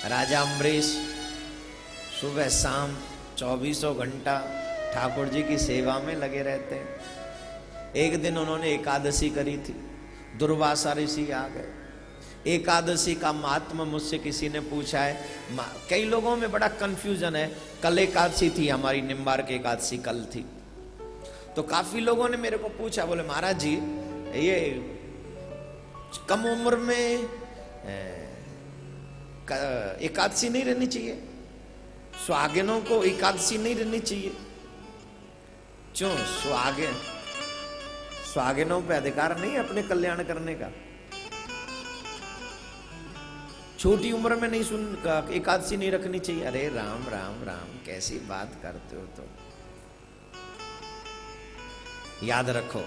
राजा अम्बरीश सुबह शाम 24 घंटा ठाकुर जी की सेवा में लगे रहते हैं। एक दिन उन्होंने एकादशी करी थी, दुर्वासा ऋषि आ गए। एकादशी का महात्मा मुझसे किसी ने पूछा है, कई लोगों में बड़ा कंफ्यूजन है। कल एकादशी थी, हमारी निम्बार्क एकादशी कल थी, तो काफी लोगों ने मेरे को पूछा, बोले महाराज जी ये कम उम्र में एकादशी नहीं रहनी चाहिए, सुहागिनों को एकादशी नहीं रहनी चाहिए, क्यों? सुहागिनों पे अधिकार नहीं है अपने कल्याण करने का? छोटी उम्र में नहीं सुन एकादशी नहीं रखनी चाहिए? अरे राम राम राम, कैसी बात करते हो? तो याद रखो,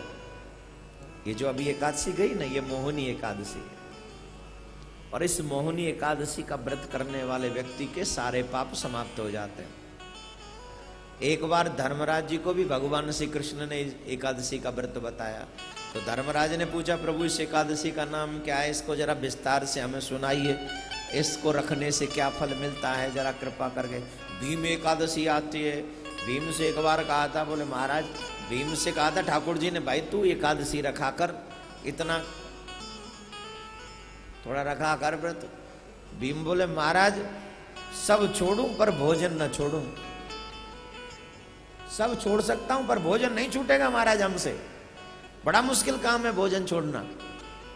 ये जो अभी एकादशी गई ना, ये मोहिनी एकादशी है, और इस मोहिनी एकादशी का व्रत करने वाले व्यक्ति के सारे पाप समाप्त हो जाते हैं। एक बार धर्मराज जी को भी भगवान श्री कृष्ण ने एकादशी का व्रत बताया, तो धर्मराज ने पूछा, प्रभु इस एकादशी का नाम क्या है? इसको जरा विस्तार से हमें सुनाइए, इसको रखने से क्या फल मिलता है, जरा कृपा करके। भीम एकादशी आती है। भीम से एक बार कहा था, बोले महाराज, भीम से कहा था ठाकुर जी ने, भाई तू एकादशी रखा कर, इतना थोड़ा रखा कर व्रत। भीम बोले महाराज सब छोड़ूं पर भोजन न छोड़ूं। सब छोड़ सकता हूं पर भोजन नहीं छूटेगा महाराज हमसे, बड़ा मुश्किल काम है भोजन छोड़ना।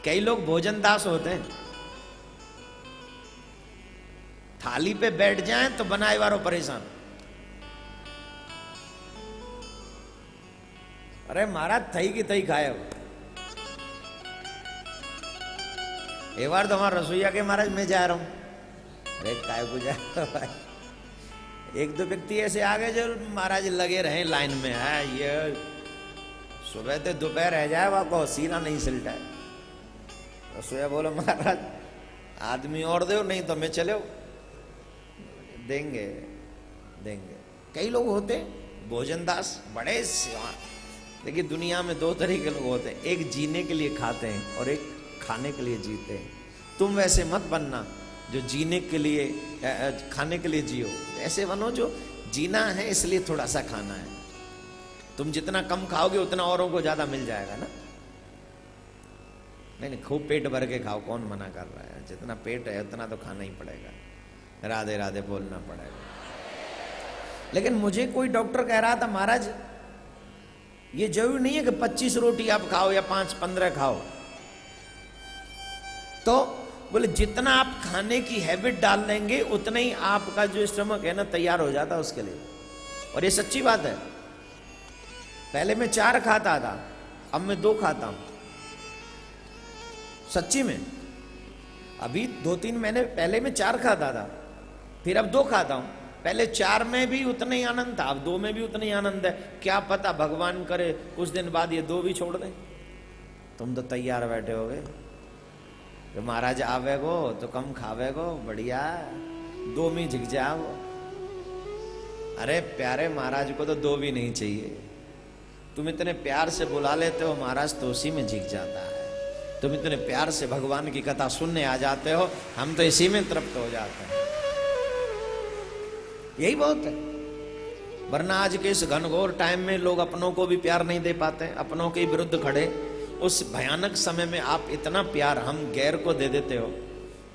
कई लोग भोजन दास होते हैं, थाली पे बैठ जाएं तो बनाए वालों परेशान। अरे महाराज थई की थई खाए। एक बार तो हमारा रसोईया के, महाराज मैं जा रहा हूं। अरे काय को जा भाई? एक दो व्यक्ति ऐसे आ गए जो महाराज लगे रहे लाइन में, है ये सुबह से दोपहर रह जाए वहां को सीना नहीं सिलता है। रसोईया बोलो महाराज आदमी और दो, नहीं तो मैं चले। देंगे देंगे। कई लोग होते भोजन दास, बड़े सेवा। देखिए दुनिया में दो तरह के लोग होते हैं, एक जीने के लिए खाते हैं और एक खाने के लिए जीते हैं। तुम वैसे मत बनना जो जीने के लिए खाने के लिए जियो, ऐसे बनो जो जीना है इसलिए थोड़ा सा खाना है। तुम जितना कम खाओगे उतना औरों को ज्यादा मिल जाएगा ना। नहीं, खूब पेट भर के खाओ, कौन मना कर रहा है? जितना पेट है उतना तो खाना ही पड़ेगा, राधे राधे बोलना पड़ेगा। लेकिन मुझे कोई डॉक्टर कह रहा था, महाराज ये जरूरी नहीं है कि 25 रोटी आप खाओ या 5-15 खाओ, तो बोले जितना आप खाने की हैबिट डाल लेंगे उतना ही आपका जो स्टमक है ना तैयार हो जाता है उसके लिए। और ये सच्ची बात है। पहले मैं 4 खाता था, अब मैं 2 खाता हूं, सच्ची में। अभी 2-3 महीने पहले मैं 4 खाता था, फिर अब 2 खाता हूं। पहले 4 में भी उतना ही आनंद था, अब 2 में भी उतना ही आनंद है। क्या पता भगवान करे कुछ दिन बाद ये 2 भी छोड़ दें। तुम तो तैयार बैठे होगे तो महाराज आवेगो तो कम खावेगो, बढ़िया 2 में झिक जाओ। अरे प्यारे महाराज को तो 2 भी नहीं चाहिए। तुम इतने प्यार से बुला लेते हो महाराज तो उसी में झिक जाता है। तुम इतने प्यार से भगवान की कथा सुनने आ जाते हो, हम तो इसी में तृप्त हो जाते हैं। यही बहुत है। वरना आज के इस घनघोर टाइम में लोग अपनों को भी प्यार नहीं दे पाते, अपनों के विरुद्ध खड़े। उस भयानक समय में आप इतना प्यार हम गैर को दे देते हो,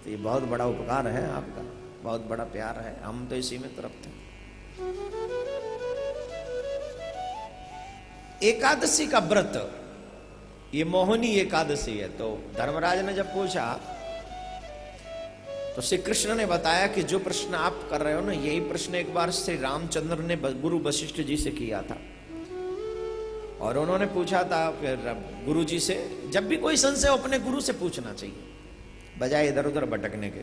तो ये बहुत बड़ा उपकार है आपका, बहुत बड़ा प्यार है। हम तो इसी में तृप्त हैं। एकादशी का व्रत, ये मोहिनी एकादशी है। तो धर्मराज ने जब पूछा तो श्री कृष्ण ने बताया कि जो प्रश्न आप कर रहे हो ना, यही प्रश्न एक बार श्री रामचंद्र ने गुरु वशिष्ठ जी से किया था। और उन्होंने पूछा था फिर गुरु जी से, जब भी कोई संशय हो अपने गुरु से पूछना चाहिए बजाय इधर उधर भटकने के।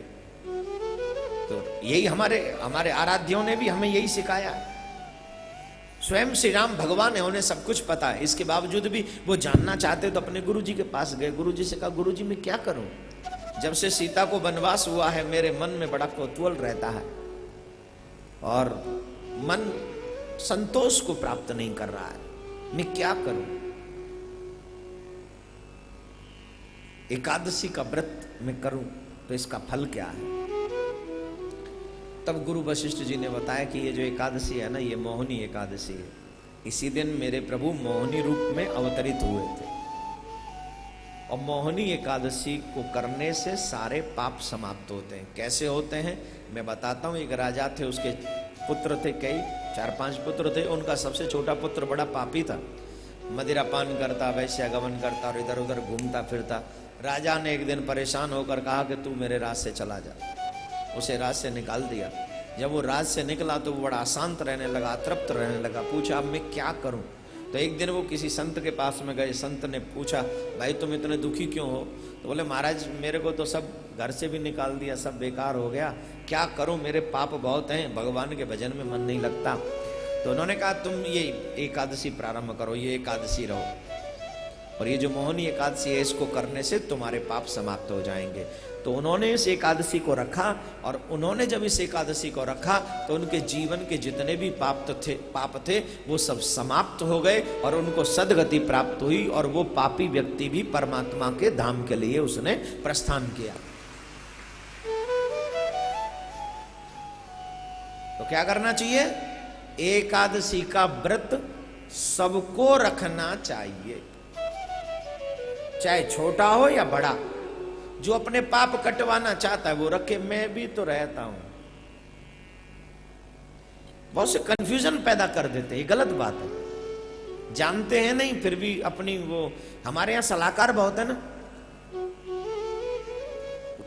तो यही हमारे आराध्यों ने भी हमें यही सिखाया है। स्वयं श्री राम भगवान है, उन्हें सब कुछ पता है, इसके बावजूद भी वो जानना चाहते तो अपने गुरु जी के पास गए। गुरु जी से कहा, गुरु जी मैं क्या करूं? जब से सीता को वनवास हुआ है मेरे मन में बड़ा कौतूहल रहता है और मन संतोष को प्राप्त नहीं कर रहा है, मैं क्या करूं? एकादशी का व्रत मैं करूं तो इसका फल क्या है? तब गुरु वशिष्ठ जी ने बताया कि ये जो एकादशी है ना, ये मोहिनी एकादशी है। इसी दिन मेरे प्रभु मोहिनी रूप में अवतरित हुए थे, और मोहिनी एकादशी को करने से सारे पाप समाप्त होते हैं। कैसे होते हैं मैं बताता हूँ। एक राजा थे, उसके पुत्र थे, कई 4-5 पुत्र थे। उनका सबसे छोटा पुत्र बड़ा पापी था, मदिरा पान करता, वैश्यागमन करता और इधर उधर घूमता फिरता। राजा ने एक दिन परेशान होकर कहा कि तू मेरे राज से चला जा। उसे राज से निकाल दिया। जब वो राज से निकला तो वो बड़ा अशांत रहने लगा, अतृप्त रहने लगा। पूछा अब मैं क्या करूं? तो एक दिन वो किसी संत के पास में गए। संत ने पूछा भाई तुम इतने दुखी क्यों हो? तो बोले महाराज मेरे को तो सब घर से भी निकाल दिया, सब बेकार हो गया, क्या करूं, मेरे पाप बहुत हैं, भगवान के भजन में मन नहीं लगता। तो उन्होंने कहा तुम ये एकादशी प्रारंभ करो, ये एकादशी रहो, और ये जो मोहिनी एकादशी है इसको करने से तुम्हारे पाप समाप्त हो जाएंगे। तो उन्होंने इस एकादशी को रखा, और उन्होंने जब इस एकादशी को रखा तो उनके जीवन के जितने भी पाप थे वो सब समाप्त हो गए, और उनको सदगति प्राप्त हुई, और वो पापी व्यक्ति भी परमात्मा के धाम के लिए उसने प्रस्थान किया। तो क्या करना चाहिए? एकादशी का व्रत सबको रखना चाहिए, चाहे छोटा हो या बड़ा। जो अपने पाप कटवाना चाहता है वो रखे। मैं भी तो रहता हूं। बहुत से कंफ्यूजन पैदा कर देते, ये गलत बात है। जानते हैं नहीं फिर भी अपनी वो, हमारे यहां सलाहकार बहुत है ना,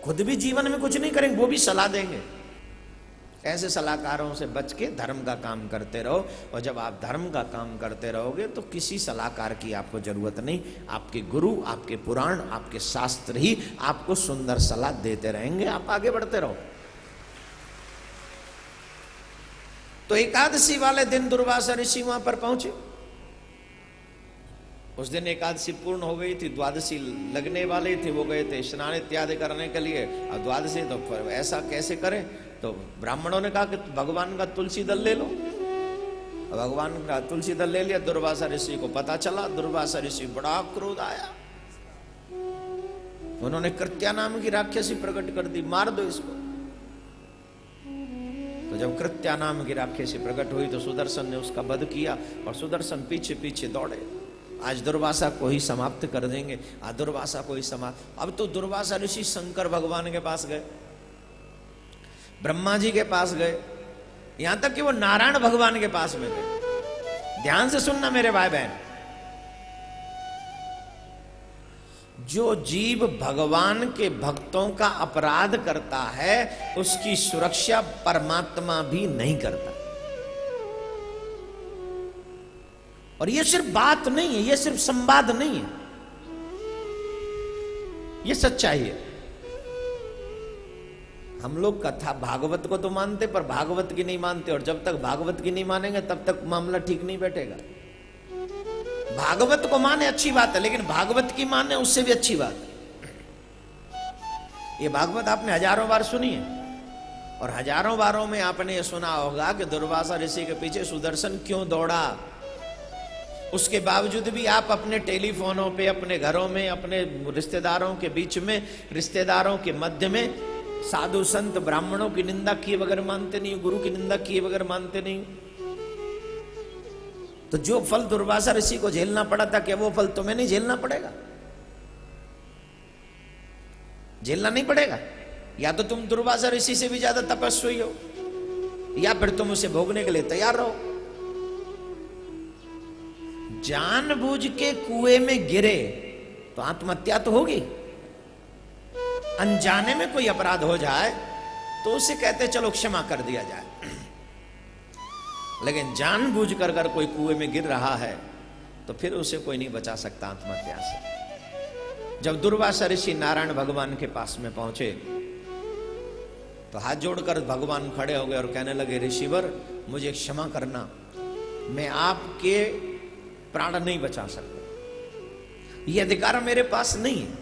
खुद भी जीवन में कुछ नहीं करेंगे, वो भी सलाह देंगे। ऐसे सलाहकारों से बच के धर्म का काम करते रहो, और जब आप धर्म का काम करते रहोगे तो किसी सलाहकार की आपको जरूरत नहीं। आपके गुरु, आपके पुराण, आपके शास्त्र ही आपको सुंदर सलाह देते रहेंगे, आप आगे बढ़ते रहो। तो एकादशी वाले दिन दुर्वासा ऋषि वहां पर पहुंचे। उस दिन एकादशी पूर्ण हो गई थी, द्वादशी लगने वाले थे। वो गए थे स्नान इत्यादि करने के लिए, और द्वादशी तो ऐसा कैसे करें? तो ब्राह्मणों ने कहा कि भगवान का तुलसी दल ले लो। भगवान का तुलसी दल ले लिया। दुर्वासा ऋषि को पता चला, दुर्वासा ऋषि बड़ा क्रोध आया। उन्होंने कृत्या नाम की राक्षसी प्रकट कर दी, मार दो इसको। तो जब कृत्या नाम की राक्षसी प्रकट हुई तो सुदर्शन ने उसका वध किया, और सुदर्शन पीछे पीछे दौड़े। आज दुर्वासा को ही समाप्त कर देंगे, आज दुर्वासा को ही समाप्त। अब तो दुर्वासा ऋषि शंकर भगवान के पास गए, ब्रह्मा जी के पास गए, यहां तक कि वो नारायण भगवान के पास में गए। ध्यान से सुनना मेरे भाई बहन, जो जीव भगवान के भक्तों का अपराध करता है उसकी सुरक्षा परमात्मा भी नहीं करता। और ये सिर्फ बात नहीं है, ये सिर्फ संवाद नहीं है, ये सच्चाई है। हम लोग कथा भागवत को तो मानते पर भागवत की नहीं मानते, और जब तक भागवत की नहीं मानेंगे तब तक मामला ठीक नहीं बैठेगा। भागवत को माने अच्छी बात है, लेकिन भागवत की माने उससे भी अच्छी बात है। ये भागवत आपने हजारों बार सुनी है, और हजारों बारों में आपने ये सुना होगा कि दुर्वासा ऋषि के पीछे सुदर्शन क्यों दौड़ा। उसके बावजूद भी आप अपने टेलीफोनों पे, अपने घरों में, अपने रिश्तेदारों के बीच में, रिश्तेदारों के मध्य में साधु संत ब्राह्मणों की निंदा किए बगैर मानते नहीं, गुरु की निंदा किए बगैर मानते नहीं। तो जो फल दुर्वासा ऋषि को झेलना पड़ा था, क्या वो फल तुम्हें नहीं झेलना पड़ेगा? झेलना नहीं पड़ेगा। या तो तुम दुर्वासा ऋषि से भी ज्यादा तपस्वी हो, या फिर तुम उसे भोगने के लिए तैयार रहो। जानबूझ के कुएं में गिरे तो आत्महत्या तो होगी। अनजाने में कोई अपराध हो जाए तो उसे कहते चलो क्षमा कर दिया जाए, लेकिन जानबूझ कर अगर कोई कुएं में गिर रहा है तो फिर उसे कोई नहीं बचा सकता आत्महत्या से। जब दुर्वासा ऋषि नारायण भगवान के पास में पहुंचे तो हाथ जोड़कर भगवान खड़े हो गए और कहने लगे, ऋषिवर मुझे क्षमा करना, मैं आपके प्राण नहीं बचा सकता, ये अधिकार मेरे पास नहीं है।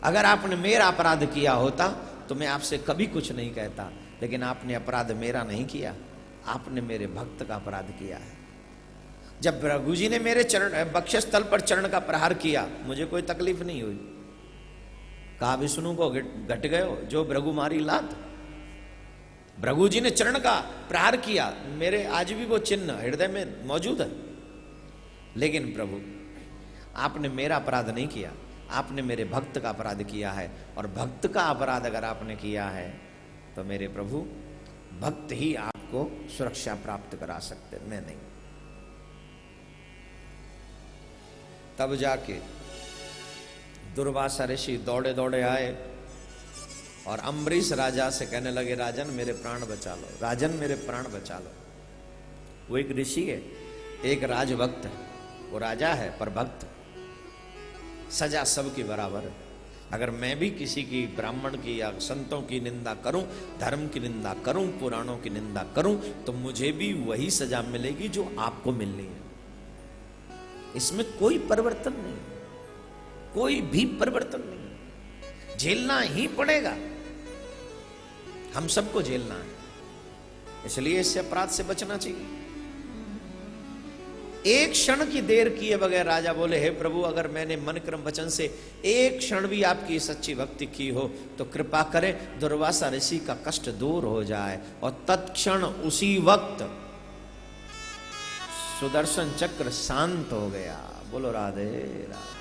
अगर आपने मेरा अपराध किया होता तो मैं आपसे कभी कुछ नहीं कहता, लेकिन आपने अपराध मेरा नहीं किया, आपने मेरे भक्त का अपराध किया है। जब भृगु जी ने मेरे चरण वक्षस्थल पर चरण का प्रहार किया मुझे कोई तकलीफ नहीं हुई। कहा विष्णु को घट गए जो भृगु मारी लात। भृगु जी ने चरण का प्रहार किया, मेरे आज भी वो चिन्ह हृदय में मौजूद है। लेकिन प्रभु आपने मेरा अपराध नहीं किया, आपने मेरे भक्त का अपराध किया है, और भक्त का अपराध अगर आपने किया है तो मेरे प्रभु भक्त ही आपको सुरक्षा प्राप्त करा सकते, मैं नहीं। तब जाके दुर्वासा ऋषि दौड़े दौड़े आए और अम्बरीश राजा से कहने लगे, राजन मेरे प्राण बचा लो, राजन मेरे प्राण बचा लो। वो एक ऋषि है, एक राजभक्त है, वो राजा है पर भक्त, सजा सबकी बराबर है। अगर मैं भी किसी की, ब्राह्मण की या संतों की निंदा करूं, धर्म की निंदा करूं, पुराणों की निंदा करूं, तो मुझे भी वही सजा मिलेगी जो आपको मिलनी है। इसमें कोई परिवर्तन नहीं, कोई भी परिवर्तन नहीं, झेलना ही पड़ेगा, हम सबको झेलना है। इसलिए इससे अपराध से बचना चाहिए। एक क्षण की देर किए बगैर राजा बोले, हे प्रभु अगर मैंने मन क्रम वचन से एक क्षण भी आपकी सच्ची भक्ति की हो तो कृपा करें दुर्वासा ऋषि का कष्ट दूर हो जाए। और तत्क्षण उसी वक्त सुदर्शन चक्र शांत हो गया। बोलो राधे राधे।